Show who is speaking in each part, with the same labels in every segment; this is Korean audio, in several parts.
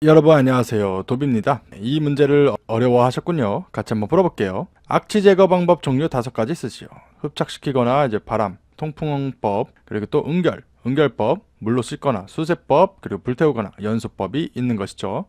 Speaker 1: 여러분 안녕하세요, 도비입니다. 이 문제를 어려워하셨군요. 같이 한번 풀어볼게요. 악취 제거 방법 종류 5가지 쓰시오. 흡착시키거나 이제 바람, 통풍법, 그리고 또 응결법, 물로 씻거나 수세법, 그리고 불태우거나 연소법이 있는 것이죠.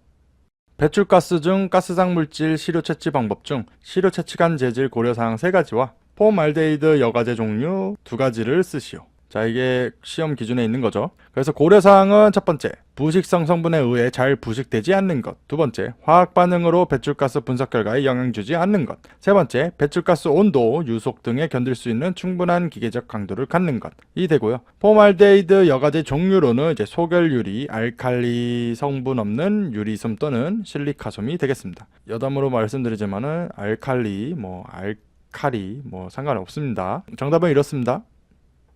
Speaker 1: 배출가스 중 가스상 물질 시료 채취 방법 중 시료 채취관 재질 고려사항 3가지와 폼알데히드 여과제 종류 2가지를 쓰시오. 자, 이게 시험 기준에 있는 거죠. 그래서 고려사항은 첫 번째, 부식성 성분에 의해 잘 부식되지 않는 것. 두 번째, 화학 반응으로 배출가스 분석 결과에 영향 주지 않는 것. 세 번째, 배출가스 온도, 유속 등에 견딜 수 있는 충분한 기계적 강도를 갖는 것. 이 되고요. 폼알데히드 여과제 종류로는 이제 소결유리, 알칼리 성분 없는 유리솜 또는 실리카솜이 되겠습니다. 여담으로 말씀드리지만은 알칼리, 알칼리 상관없습니다. 정답은 이렇습니다.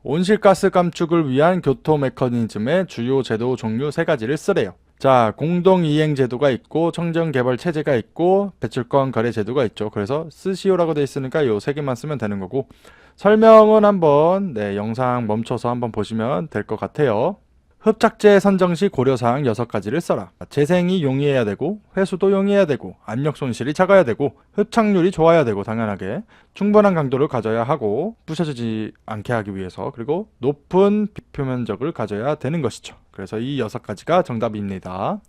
Speaker 1: 온실가스 감축을 위한 교토 메커니즘의 주요 제도 종류 3가지를 쓰래요. 자, 공동이행 제도가 있고 청정개발 체제가 있고 배출권 거래 제도가 있죠. 그래서 쓰시오라고 되어 있으니까 요 3개만 쓰면 되는 거고, 설명은 한번 영상 멈춰서 한번 보시면 될 것 같아요. 흡착제 선정 시 고려사항 6가지를 써라. 재생이 용이해야 되고, 회수도 용이해야 되고, 압력 손실이 작아야 되고, 흡착률이 좋아야 되고, 당연하게 충분한 강도를 가져야 하고, 부셔지지 않게 하기 위해서, 그리고 높은 비표면적을 가져야 되는 것이죠. 그래서 이 6가지가 정답입니다.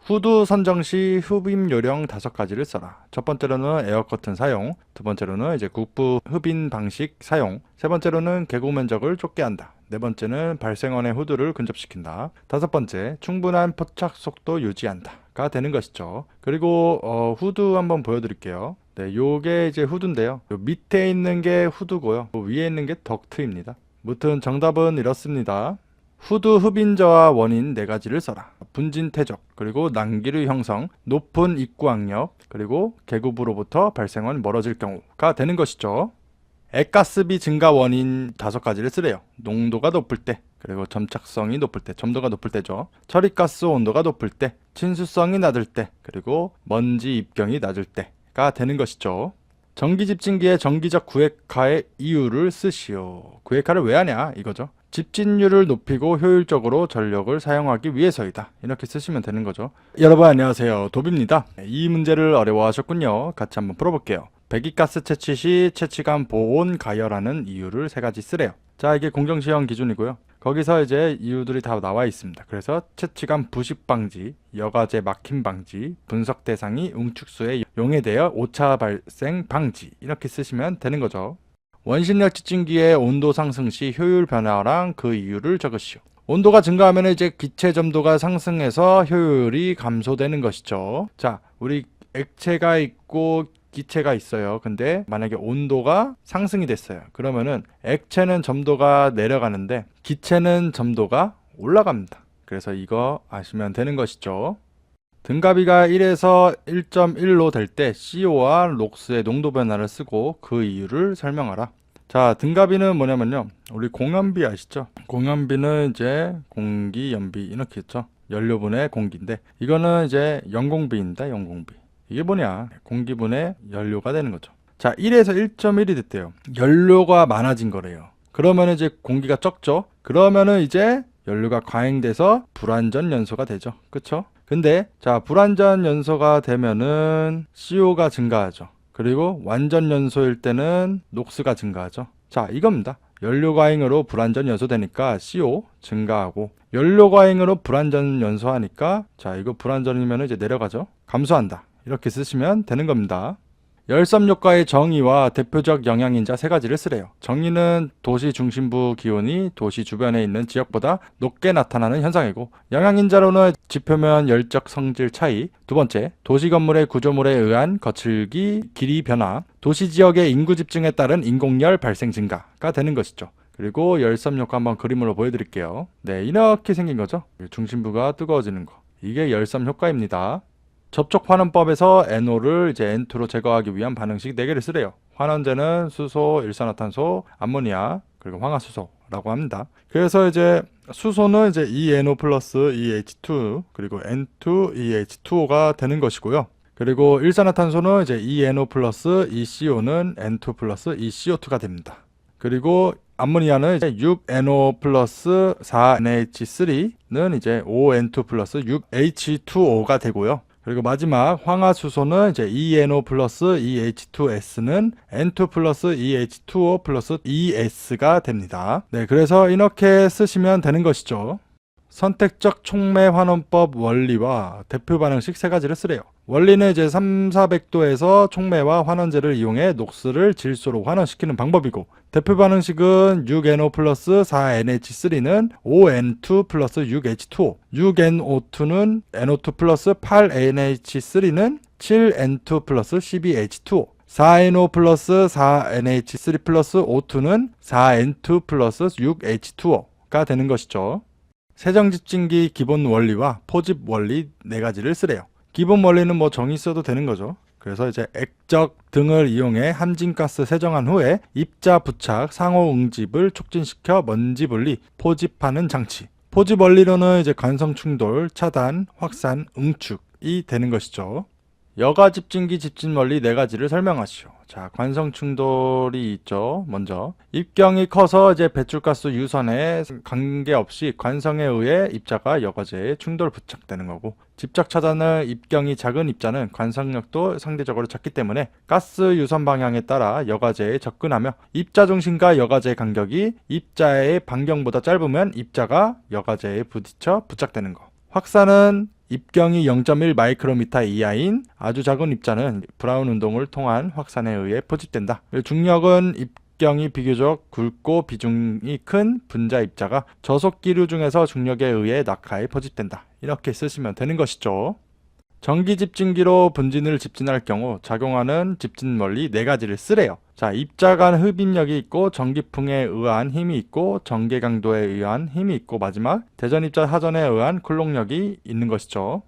Speaker 1: 후드 선정 시 흡입 요령 5가지를 써라. 첫 번째로는 에어 커튼 사용, 두 번째로는 이제 국부 흡인 방식 사용, 세 번째로는 개구 면적을 좁게 한다. 네 번째는 발생원의 후드를 근접시킨다. 다섯 번째, 충분한 포착 속도 유지한다가 되는 것이죠. 그리고 후드 한번 보여드릴게요. 네, 요게 이제 후드인데요. 요 밑에 있는 게 후드고요. 위에 있는 게 덕트입니다. 무튼 정답은 이렇습니다. 후드 흡인저하 원인 4가지를 써라. 분진 퇴적, 그리고 난기류 형성, 높은 입구 악력, 그리고 계급으로부터 발생원 멀어질 경우가 되는 것이죠. 액가스비 증가 원인 5가지를 쓰래요. 농도가 높을 때, 그리고 점착성이 높을 때, 점도가 높을 때죠. 처리가스 온도가 높을 때, 친수성이 낮을 때, 그리고 먼지 입경이 낮을 때가 되는 것이죠. 전기집진기의 정기적 구획화의 이유를 쓰시오. 구획화를 왜 하냐 이거죠. 집진율을 높이고 효율적으로 전력을 사용하기 위해서이다. 이렇게 쓰시면 되는 거죠. 여러분 안녕하세요, 도비입니다. 이 문제를 어려워하셨군요. 같이 한번 풀어볼게요. 배기가스 채취 시 채취관 보온 가열하는 이유를 3가지 쓰래요. 자, 이게 공정시험 기준이고요. 거기서 이제 이유들이 다 나와 있습니다. 그래서 채취관 부식 방지, 여과제 막힘 방지, 분석 대상이 응축수에 용해되어 오차 발생 방지, 이렇게 쓰시면 되는 거죠. 원심력 집진기의 온도 상승 시 효율 변화랑 그 이유를 적으시오. 온도가 증가하면 이제 기체 점도가 상승해서 효율이 감소되는 것이죠. 자, 우리 액체가 있고 기체가 있어요. 근데 만약에 온도가 상승이 됐어요. 그러면은 액체는 점도가 내려가는데 기체는 점도가 올라갑니다. 그래서 이거 아시면 되는 것이죠. 등가비가 1에서 1.1로 될 때 CO와 록스의 농도 변화를 쓰고 그 이유를 설명하라. 자, 등가비는 뭐냐면요, 우리 공연비 아시죠? 공연비는 이제 공기, 연비 이렇게 있죠. 연료분의 공기인데, 이거는 이제 연공비입니다. 연공비. 이게 뭐냐, 공기분의 연료가 되는 거죠. 자, 1에서 1.1이 됐대요. 연료가 많아진 거래요. 그러면 이제 공기가 적죠. 그러면은 이제 연료가 과잉돼서 불완전 연소가 되죠. 그쵸? 근데 자, 불완전 연소가 되면은 CO가 증가하죠. 그리고 완전 연소일 때는 녹스가 증가하죠. 자, 이겁니다. 연료 과잉으로 불완전 연소되니까 CO 증가하고, 연료 과잉으로 불완전 연소하니까, 자, 이거 불완전이면 이제 내려가죠. 감소한다. 이렇게 쓰시면 되는 겁니다. 열섬 효과의 정의와 대표적 영향인자 3가지를 쓰래요. 정의는 도시 중심부 기온이 도시 주변에 있는 지역보다 높게 나타나는 현상이고, 영향인자로는 지표면 열적 성질 차이, 두 번째, 도시 건물의 구조물에 의한 거칠기 길이 변화, 도시 지역의 인구 집중에 따른 인공열 발생 증가가 되는 것이죠. 그리고 열섬 효과 한번 그림으로 보여드릴게요. 네, 이렇게 생긴 거죠. 중심부가 뜨거워지는 거. 이게 열섬 효과입니다. 접촉 환원법에서 NO를 이제 N2로 제거하기 위한 반응식 4개를 쓰래요. 환원제는 수소, 일산화탄소, 암모니아, 그리고 황화수소라고 합니다. 그래서 이제 수소는 이제 ENO 플러스 EH2, 그리고 N2EH2O가 되는 것이고요. 그리고 일산화탄소는 이제 ENO 플러스 ECO는 N2 플러스 ECO2가 됩니다. 그리고 암모니아는 이제 6NO 플러스 4NH3는 이제 5N2 플러스 6H2O가 되고요. 그리고 마지막 황화수소는 이제 2NO 플러스 2H2S는 N2 플러스 2H2O 플러스 2S가 됩니다. 네, 그래서 이렇게 쓰시면 되는 것이죠. 선택적 촉매 환원법 원리와 대표 반응식 세 가지를 쓰래요. 원리는 이제 3,400도에서 촉매와 환원제를 이용해 녹수를 질소로 환원시키는 방법이고, 대표 반응식은 6NO 플러스 4NH3는 5N2 플러스 6H2O, 6NO2는 NO2 플러스 8NH3는 7N2 플러스 12H2O, 4NO 플러스 4NH3 플러스 O2는 4N2 플러스 6H2O가 되는 것이죠. 세정집진기 기본 원리와 포집 원리 네 가지를 쓰래요. 기본 원리는 뭐 정의 써도 되는 거죠. 그래서 이제 액적 등을 이용해 함진가스 세정한 후에 입자 부착, 상호 응집을 촉진시켜 먼지 분리, 포집하는 장치. 포집 원리로는 이제 관성 충돌, 차단, 확산, 응축이 되는 것이죠. 여가 집진기 집진 원리 네 가지를 설명하시오. 자, 관성 충돌이 있죠. 먼저 입경이 커서 이제 배출가스 유선에 관계없이 관성에 의해 입자가 여과제에 충돌 부착되는 거고, 집적 차단은 입경이 작은 입자는 관성력도 상대적으로 작기 때문에 가스 유선 방향에 따라 여과제에 접근하며 입자 중심과 여과제 간격이 입자의 반경보다 짧으면 입자가 여과제에 부딪혀 부착되는 거. 확산은 입경이 0.1 마이크로미터 이하인 아주 작은 입자는 브라운 운동을 통한 확산에 의해 포집된다. 중력은 입경이 비교적 굵고 비중이 큰 분자 입자가 저속 기류 중에서 중력에 의해 낙하에 포집된다. 이렇게 쓰시면 되는 것이죠. 전기 집진기로 분진을 집진할 경우 작용하는 집진 원리 네 가지를 쓰래요. 자, 입자 간 흡입력이 있고, 전기풍에 의한 힘이 있고, 전개 강도에 의한 힘이 있고, 마지막 대전입자 하전에 의한 쿨록력이 있는 것이죠.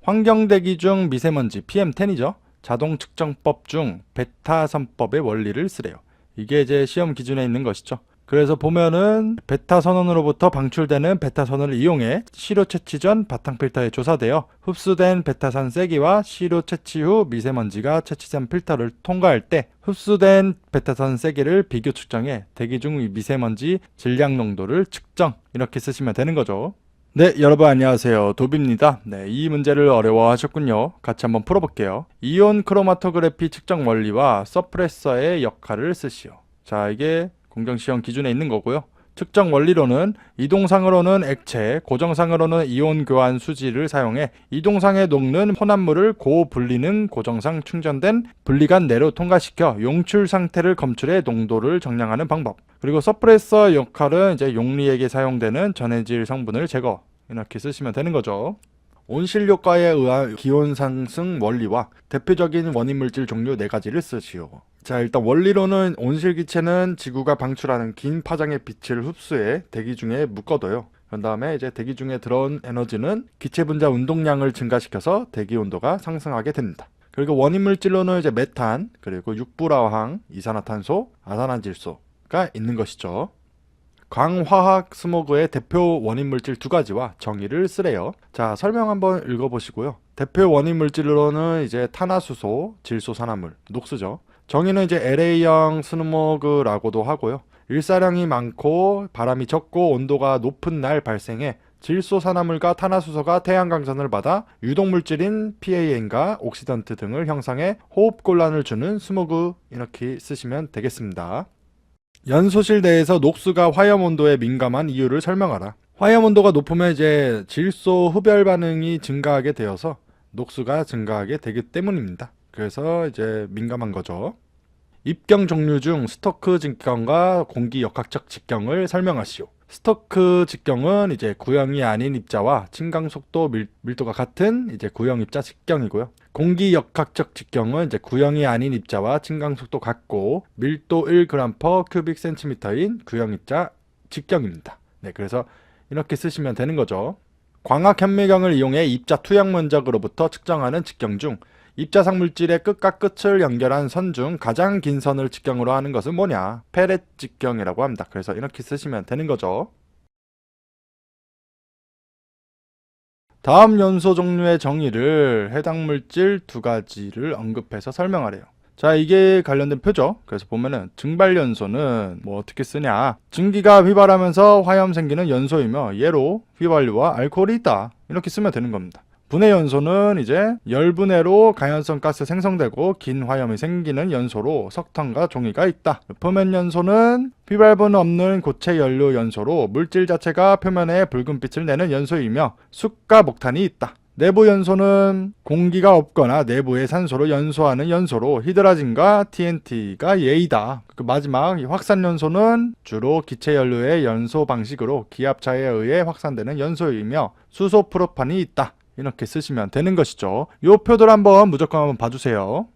Speaker 1: 환경대기 중 미세먼지 PM10이죠. 자동 측정법 중 베타선법의 원리를 쓰래요. 이게 이제 시험 기준에 있는 것이죠. 그래서 보면은 베타 선원으로부터 방출되는 베타선을 이용해 시료 채취 전 바탕 필터에 조사되어 흡수된 베타산 세기와 시료 채취 후 미세먼지가 채취된 필터를 통과할 때 흡수된 베타산 세기를 비교 측정해 대기 중 미세먼지 질량 농도를 측정, 이렇게 쓰시면 되는 거죠. 네, 여러분 안녕하세요. 도비입니다. 네, 이 문제를 어려워하셨군요. 같이 한번 풀어볼게요. 이온 크로마토그래피 측정 원리와 서프레서의 역할을 쓰시오. 자, 이게 공정시험 기준에 있는 거고요. 측정 원리로는 이동상으로는 액체, 고정상으로는 이온 교환 수지를 사용해 이동상에 녹는 혼합물을 고분리능 고정상 충전된 분리관 내로 통과시켜 용출 상태를 검출해 농도를 정량하는 방법. 그리고 서프레서 역할은 이제 용리액에 사용되는 전해질 성분을 제거, 이렇게 쓰시면 되는 거죠. 온실 효과에 의한 기온 상승 원리와 대표적인 원인 물질 종류 네 가지를 쓰시오. 자, 일단 원리로는 온실기체는 지구가 방출하는 긴 파장의 빛을 흡수해 대기 중에 묶어둬요. 그 다음에 이제 대기 중에 들어온 에너지는 기체 분자 운동량을 증가시켜서 대기 온도가 상승하게 됩니다. 그리고 원인 물질로는 이제 메탄, 그리고 육불화황, 이산화탄소, 아산화질소가 있는 것이죠. 광화학 스모그의 대표 원인 물질 두 가지와 정의를 쓰래요. 자, 설명 한번 읽어보시고요. 대표 원인 물질로는 이제 탄화수소, 질소산화물, 녹수죠. 정의는 이제 LA형 스모그라고도 하고요. 일사량이 많고 바람이 적고 온도가 높은 날 발생해 질소산화물과 탄화수소가 태양광선을 받아 유독물질인 PAN과 옥시던트 등을 형성해 호흡곤란을 주는 스모그, 이렇게 쓰시면 되겠습니다. 연소실 내에서 녹수가 화염 온도에 민감한 이유를 설명하라. 화염 온도가 높으면 이제 질소 흡열 반응이 증가하게 되어서 녹수가 증가하게 되기 때문입니다. 그래서 이제 민감한 거죠. 입경 종류 중 스토크 직경과 공기 역학적 직경을 설명하시오. 스토크 직경은 이제 구형이 아닌 입자와 침강 속도 밀도가 같은 이제 구형 입자 직경이고요. 공기 역학적 직경은 이제 구형이 아닌 입자와 침강 속도 같고 밀도 1g/cm인 구형 입자 직경입니다. 네, 그래서 이렇게 쓰시면 되는 거죠. 광학 현미경을 이용해 입자 투영 면적으로부터 측정하는 직경 중 입자상 물질의 끝과 끝을 연결한 선 중 가장 긴 선을 직경으로 하는 것은 뭐냐? 페렛 직경이라고 합니다. 그래서 이렇게 쓰시면 되는 거죠. 다음 연소 종류의 정의를 해당 물질 두 가지를 언급해서 설명하래요. 자, 이게 관련된 표죠. 그래서 보면은 증발연소는 뭐 어떻게 쓰냐. 증기가 휘발하면서 화염 생기는 연소이며 얘로 휘발유와 알코올이 있다. 이렇게 쓰면 되는 겁니다. 분해연소는 이제 열분해로 가연성 가스 생성되고 긴 화염이 생기는 연소로 석탄과 종이가 있다. 표면연소는 휘발분 없는 고체 연료 연소로 물질 자체가 표면에 붉은빛을 내는 연소이며 숯과 목탄이 있다. 내부 연소는 공기가 없거나 내부의 산소로 연소하는 연소로 히드라진과 TNT가 예이다. 그 마지막 확산 연소는 주로 기체 연료의 연소 방식으로 기압차에 의해 확산되는 연소이며 수소 프로판이 있다. 이렇게 쓰시면 되는 것이죠. 요 표들 한번 무조건 한번 봐주세요.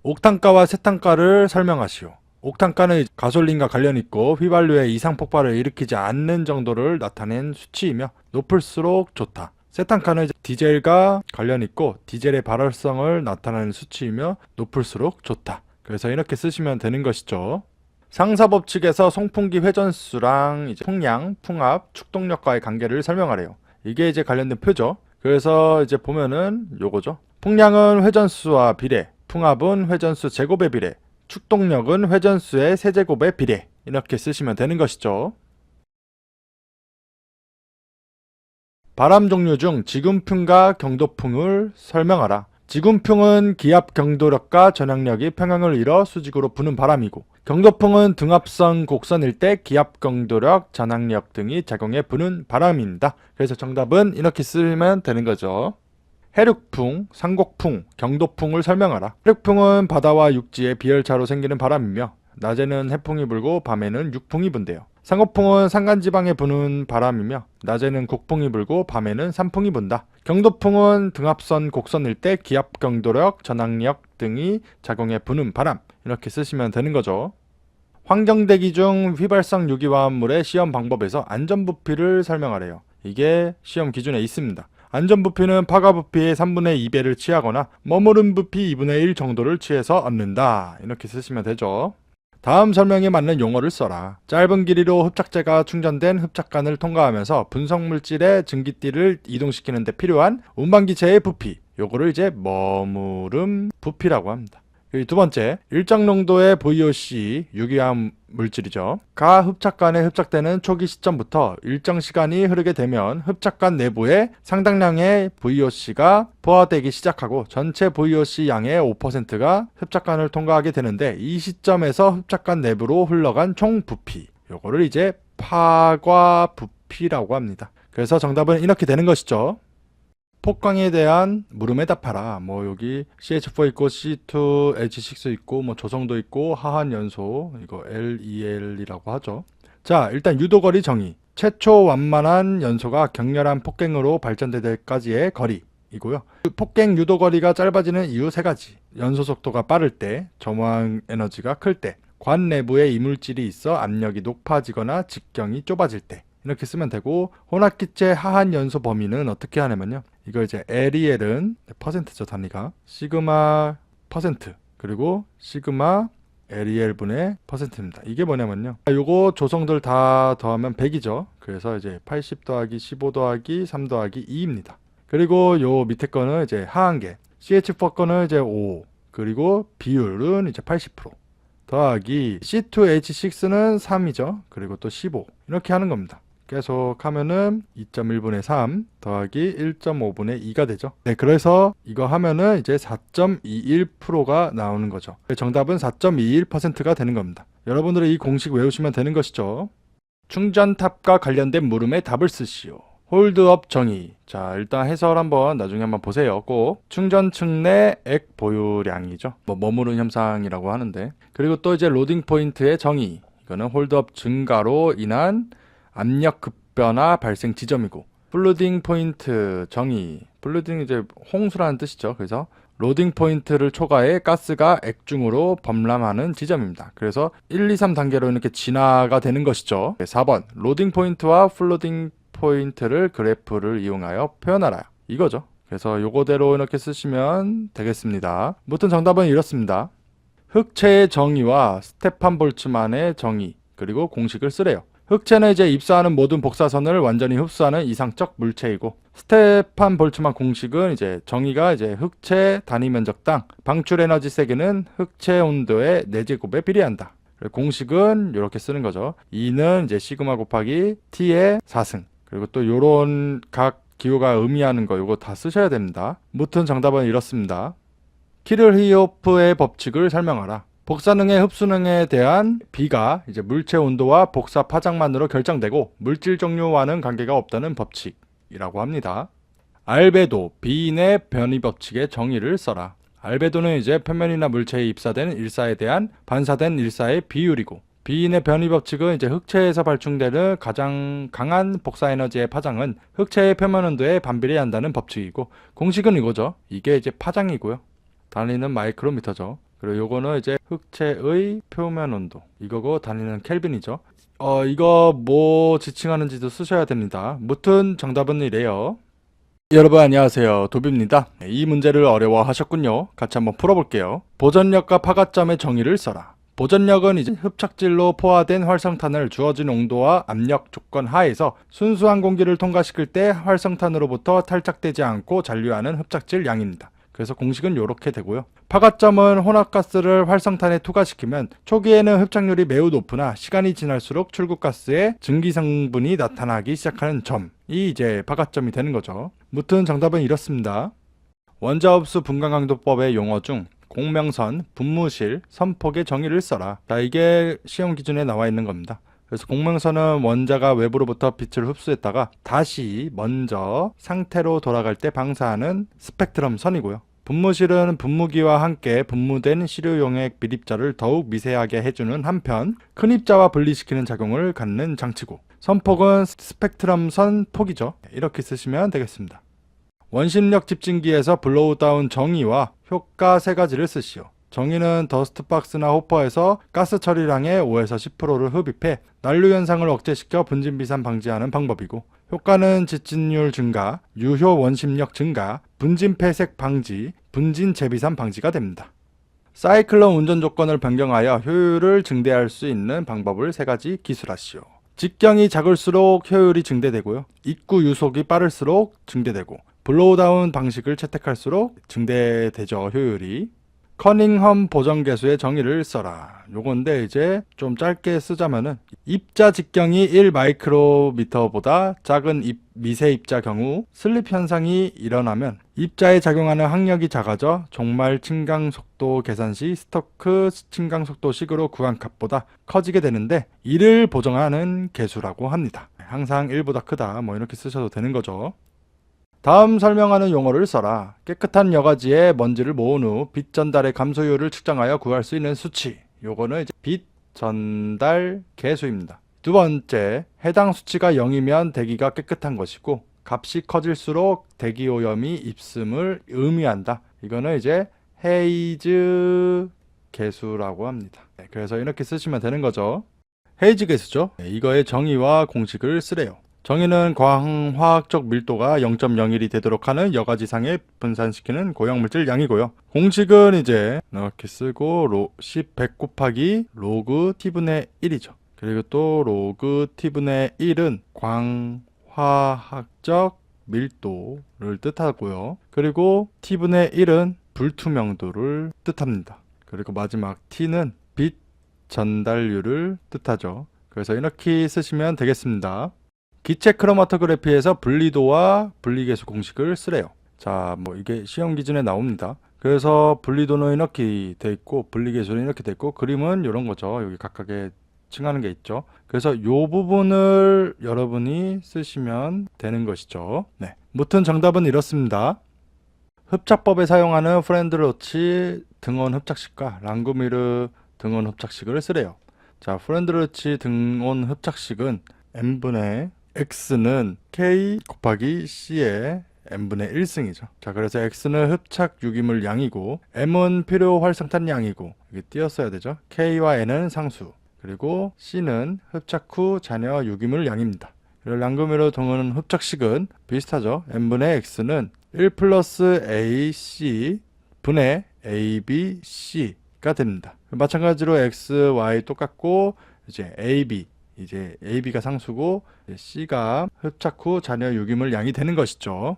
Speaker 1: 옥탄가와 세탄가를 설명하시오. 옥탄가는 가솔린과 관련 있고 휘발유의 이상 폭발을 일으키지 않는 정도를 나타낸 수치이며 높을수록 좋다. 세탄가는 디젤과 관련 있고 디젤의 발열성을 나타내는 수치이며 높을수록 좋다. 그래서 이렇게 쓰시면 되는 것이죠. 상사법칙에서 송풍기 회전수랑 이제 풍량, 풍압, 축동력과의 관계를 설명하래요. 이게 이제 관련된 표죠. 그래서 이제 보면은 요거죠. 풍량은 회전수와 비례, 풍압은 회전수 제곱에 비례, 축동력은 회전수의 세제곱에 비례. 이렇게 쓰시면 되는 것이죠. 바람 종류 중 지군풍과 경도풍을 설명하라. 지군풍은 기압 경도력과 전향력이 평행을 이뤄 수직으로 부는 바람이고 경도풍은 등압선 곡선일 때 기압 경도력, 전향력 등이 작용해 부는 바람입니다. 그래서 정답은 이렇게 쓰면 되는 거죠. 해륙풍, 상곡풍, 경도풍을 설명하라. 해륙풍은 바다와 육지의 비열차로 생기는 바람이며 낮에는 해풍이 불고 밤에는 육풍이 분대요. 상곡풍은 산간지방에 부는 바람이며 낮에는 곡풍이 불고 밤에는 산풍이 분다. 경도풍은 등압선 곡선일 때 기압 경도력, 전항력 등이 작용해 부는 바람. 이렇게 쓰시면 되는 거죠. 환경대기 중 휘발성 유기화합물의 시험 방법에서 안전부피를 설명하래요. 이게 시험 기준에 있습니다. 안전부피는 파가부피의 3분의 2배를 취하거나 머무른 부피 2분의 1 정도를 취해서 얻는다. 이렇게 쓰시면 되죠. 다음 설명에 맞는 용어를 써라. 짧은 길이로 흡착제가 충전된 흡착관을 통과하면서 분석물질의 증기띠를 이동시키는 데 필요한 운반기체의 부피. 요거를 이제 머무름 부피라고 합니다. 두 번째, 일정 농도의 VOC, 유기화합 물질이죠. 가 흡착관에 흡착되는 초기 시점부터 일정 시간이 흐르게 되면 흡착관 내부에 상당량의 VOC가 포화되기 시작하고 전체 VOC 양의 5%가 흡착관을 통과하게 되는데 이 시점에서 흡착관 내부로 흘러간 총 부피, 요거를 이제 파과 부피라고 합니다. 그래서 정답은 이렇게 되는 것이죠. 폭광에 대한 물음에 답하라. 뭐 여기 CH4 있고 C2H6 있고 뭐 조성도 있고 하한 연소 이거 LEL이라고 하죠. 자, 일단 유도거리 정의. 최초 완만한 연소가 격렬한 폭갱으로 발전될 때까지의 거리이고요. 폭갱 유도거리가 짧아지는 이유 세 가지. 연소 속도가 빠를 때, 점화항 에너지가 클 때, 관 내부에 이물질이 있어 압력이 높아지거나 직경이 좁아질 때. 이렇게 쓰면 되고 혼합기체 하한 연소 범위는 어떻게 하냐면요. 이걸 이제 LEL은 퍼센트죠, 단위가. 시그마 퍼센트 그리고 시그마 LEL분의 퍼센트입니다. 이게 뭐냐면요. 요거 조성들 다 더하면 100이죠. 그래서 이제 80 더하기 15 더하기 3 더하기 2입니다. 그리고 요 밑에 거는 이제 하한계. CH4 거는 이제 5 그리고 비율은 이제 80% 더하기 C2H6는 3이죠. 그리고 또 15 이렇게 하는 겁니다. 계속 하면은 2.1분의 3 더하기 1.5분의 2가 되죠. 네, 그래서 이거 하면은 이제 4.21%가 나오는 거죠. 정답은 4.21%가 되는 겁니다. 여러분들이 이 공식 외우시면 되는 것이죠. 충전탑과 관련된 물음에 답을 쓰시오. 홀드업 정의. 자, 일단 해설 한번 나중에 한번 보세요. 꼭 충전층 내 액 보유량이죠. 머무른 현상이라고 하는데. 그리고 또 이제 로딩 포인트의 정의. 이거는 홀드업 증가로 인한 압력 급변화 발생 지점이고, 플루딩 포인트 정의. 플루딩 이제 홍수라는 뜻이죠. 그래서 로딩 포인트를 초과해 가스가 액중으로 범람하는 지점입니다. 그래서 1, 2, 3단계로 이렇게 진화가 되는 것이죠. 4번 로딩 포인트와 플루딩 포인트를 그래프를 이용하여 표현하라. 이거죠. 그래서 요거대로 이렇게 쓰시면 되겠습니다. 무튼 정답은 이렇습니다. 흑체의 정의와 스테판 볼츠만의 정의 그리고 공식을 쓰래요. 흑체는 이제 입사하는 모든 복사선을 완전히 흡수하는 이상적 물체이고, 스테판 볼츠만 공식은 이제 정의가 이제 흑체 단위 면적당 방출 에너지 세기는 흑체 온도의 4제곱에 비례한다. 공식은 이렇게 쓰는 거죠. E는 이제 시그마 곱하기 T의 4승. 그리고 또 요런 각 기호가 의미하는 거 요거 다 쓰셔야 됩니다. 무튼 정답은 이렇습니다. 키르히오프의 법칙을 설명하라. 복사능의 흡수능에 대한 B가 이제 물체 온도와 복사 파장만으로 결정되고 물질 종류와는 관계가 없다는 법칙이라고 합니다. 알베도, B인의 변이 법칙의 정의를 써라. 알베도는 이제 표면이나 물체에 입사된 일사에 대한 반사된 일사의 비율이고, B인의 변이 법칙은 이제 흑체에서 발충되는 가장 강한 복사 에너지의 파장은 흑체의 표면 온도에 반비례한다는 법칙이고, 공식은 이거죠. 이게 이제 파장이고요. 단위는 마이크로미터죠. 그리고 요거는 이제 흑체의 표면 온도, 이거고 단위는 켈빈이죠. 이거 뭐 지칭하는지도 쓰셔야 됩니다. 무튼 정답은 이래요. 여러분 안녕하세요, 도비입니다. 이 문제를 어려워하셨군요. 같이 한번 풀어볼게요. 보전력과 파가점의 정의를 써라. 보전력은 이제 흡착질로 포화된 활성탄을 주어진 온도와 압력 조건 하에서 순수한 공기를 통과시킬 때 활성탄으로부터 탈착되지 않고 잔류하는 흡착질 양입니다. 그래서 공식은 이렇게 되고요. 파가점은 혼합가스를 활성탄에 투과시키면 초기에는 흡착률이 매우 높으나 시간이 지날수록 출구가스의 증기성분이 나타나기 시작하는 점이 이제 파가점이 되는 거죠. 무튼 정답은 이렇습니다. 원자흡수 분광강도법의 용어 중 공명선, 분무실, 선폭의 정의를 써라. 자, 이게 시험 기준에 나와 있는 겁니다. 그래서 공명선은 원자가 외부로부터 빛을 흡수했다가 다시 먼저 상태로 돌아갈 때 방사하는 스펙트럼 선이고요. 분무실은 분무기와 함께 분무된 시료용액 밀입자를 더욱 미세하게 해주는 한편 큰 입자와 분리시키는 작용을 갖는 장치고, 선폭은 스펙트럼 선 폭이죠. 이렇게 쓰시면 되겠습니다. 원심력 집진기에서 블로우다운 정의와 효과 세 가지를 쓰시오. 정의는 더스트박스나 호퍼에서 가스 처리량의 5에서 10%를 흡입해 난류 현상을 억제시켜 분진 비산 방지하는 방법이고, 효과는 지진율 증가, 유효 원심력 증가, 분진 폐색 방지, 분진 재비산 방지가 됩니다. 사이클론 운전 조건을 변경하여 효율을 증대할 수 있는 방법을 세 가지 기술하시오. 직경이 작을수록 효율이 증대되고요. 입구 유속이 빠를수록 증대되고, 블로우다운 방식을 채택할수록 증대되죠, 효율이. 커닝엄 보정계수의 정의를 써라. 요건데 이제 좀 짧게 쓰자면은 입자 직경이 1 마이크로미터보다 작은 미세 입자 경우 슬립 현상이 일어나면 입자에 작용하는 항력이 작아져 종말 침강 속도 계산 시 스토크 침강 속도식으로 구한 값보다 커지게 되는데, 이를 보정하는 계수라고 합니다. 항상 1보다 크다 뭐 이렇게 쓰셔도 되는 거죠. 다음 설명하는 용어를 써라. 깨끗한 여과지에 먼지를 모은 후 빛 전달의 감소율을 측정하여 구할 수 있는 수치. 요거는 이제 빛 전달 계수입니다. 두 번째, 해당 수치가 0이면 대기가 깨끗한 것이고 값이 커질수록 대기 오염이 있음을 의미한다. 이거는 이제 헤이즈 계수라고 합니다. 그래서 이렇게 쓰시면 되는 거죠. 헤이즈 계수죠. 이거의 정의와 공식을 쓰래요. 정의는 광화학적 밀도가 0.01이 되도록 하는 여과지상에 분산시키는 고형물질 양이고요. 공식은 이제 이렇게 쓰고 100 곱하기 로그 t분의 1이죠. 그리고 또 로그 t분의 1은 광화학적 밀도를 뜻하고요. 그리고 t분의 1은 불투명도를 뜻합니다. 그리고 마지막 t는 빛 전달률을 뜻하죠. 그래서 이렇게 쓰시면 되겠습니다. 기체 크로마토그래피에서 분리도와 분리계수 공식을 쓰래요. 자, 뭐 이게 시험 기준에 나옵니다. 그래서 분리도는 이렇게 돼 있고 분리계수는 이렇게 돼 있고, 그림은 이런 거죠. 여기 각각에 층하는 게 있죠. 그래서 이 부분을 여러분이 쓰시면 되는 것이죠. 네. 무튼 정답은 이렇습니다. 흡착법에 사용하는 프렌드로치 등온 흡착식과 랑구미르 등온 흡착식을 쓰래요. 자, 프렌드로치 등온 흡착식은 n분의 x는 k 곱하기 c의 n분의 1승이죠. 자, 그래서 x는 흡착 유기물 양이고 m은 필요 활성탄 양이고, 이게 띄었어야 되죠. k와 n은 상수, 그리고 c는 흡착 후 잔여 유기물 양입니다. 그리고 랑구미르 등온 흡착식은 비슷하죠. n분의 x는 1 플러스 ac 분의 abc가 됩니다. 마찬가지로 x, y 똑같고 이제 ab 이제 AB가 상수고 C가 흡착 후 잔여 유기물 양이 되는 것이죠.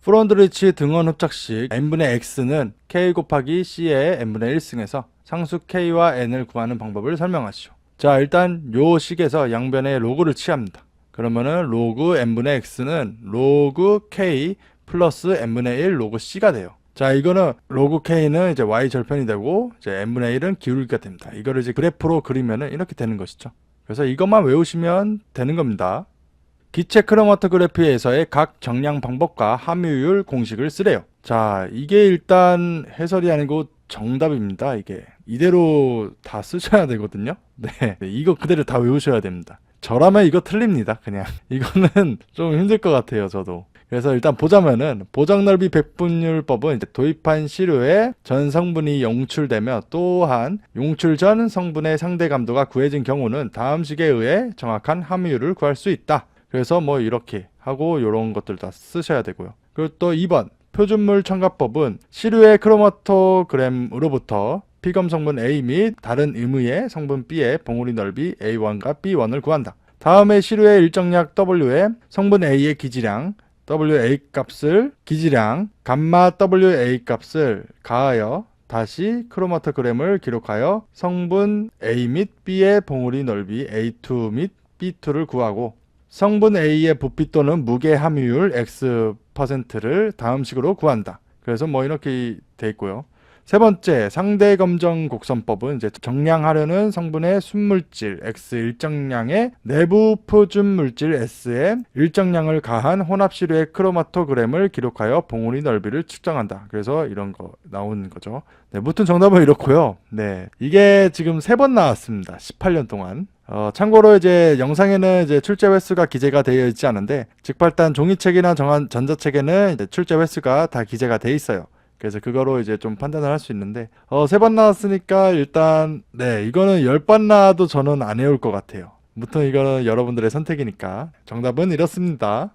Speaker 1: 프론드리치 등원 흡착식 n분의 x는 k 곱하기 c의 n분의 1승에서 상수 k와 n을 구하는 방법을 설명하시오. 자, 일단 요 식에서 양변에 로그를 취합니다. 그러면은 로그 n분의 x는 로그 k 플러스 n분의 1 로그 c가 돼요. 자, 이거는 로그 k는 이제 y 절편이 되고 이제 n분의 1은 기울기가 됩니다. 이거를 이제 그래프로 그리면은 이렇게 되는 것이죠. 그래서 이것만 외우시면 되는 겁니다. 기체 크로마토그래피에서의 각 정량 방법과 함유율 공식을 쓰래요. 자, 이게 일단 해설이 아니고 정답입니다. 이게 이대로 다 쓰셔야 되거든요. 네, 이거 그대로 다 외우셔야 됩니다. 저라면 이거 틀립니다. 그냥 이거는 좀 힘들 것 같아요, 저도. 그래서 일단 보자면은 보정넓이 백분율법은 이제 도입한 시료에 전 성분이 용출되며 또한 용출 전 성분의 상대 감도가 구해진 경우는 다음 식에 의해 정확한 함유율을 구할 수 있다. 그래서 뭐 이렇게 하고 요런 것들 다 쓰셔야 되고요. 그리고 또 2번 표준물 첨가법은 시료의 크로마토그램으로부터 피검 성분 A 및 다른 의무의 성분 B의 봉우리 넓이 A1과 B1을 구한다. 다음에 시료의 일정량 W에 성분 A의 기지량 WA 값을 기지량 감마 WA 값을 가하여 다시 크로마토그램을 기록하여 성분 A 및 B의 봉우리 넓이 A2 및 B2를 구하고 성분 A의 부피 또는 무게 함유율 X%를 다음 식으로 구한다. 그래서 뭐 이렇게 돼 있고요. 세 번째, 상대 검정 곡선법은 이제 정량하려는 성분의 순물질 X 일정량의 내부 표준 물질 S에 일정량을 가한 혼합 시료의 크로마토그램을 기록하여 봉우리 넓이를 측정한다. 그래서 이런 거 나오는 거죠. 네, 무튼 정답은 이렇고요. 네, 이게 지금 3번 나왔습니다. 18년 동안. 참고로 이제 영상에는 이제 출제 횟수가 기재가 되어 있지 않은데 직발단 종이책이나 전자책에는 이제 출제 횟수가 다 기재가 돼 있어요. 그래서 그거로 이제 좀 판단을 할 수 있는데 3번 나왔으니까 일단 네, 이거는 10번 나와도 저는 안 해올 것 같아요. 무튼 이거는 여러분들의 선택이니까 정답은 이렇습니다.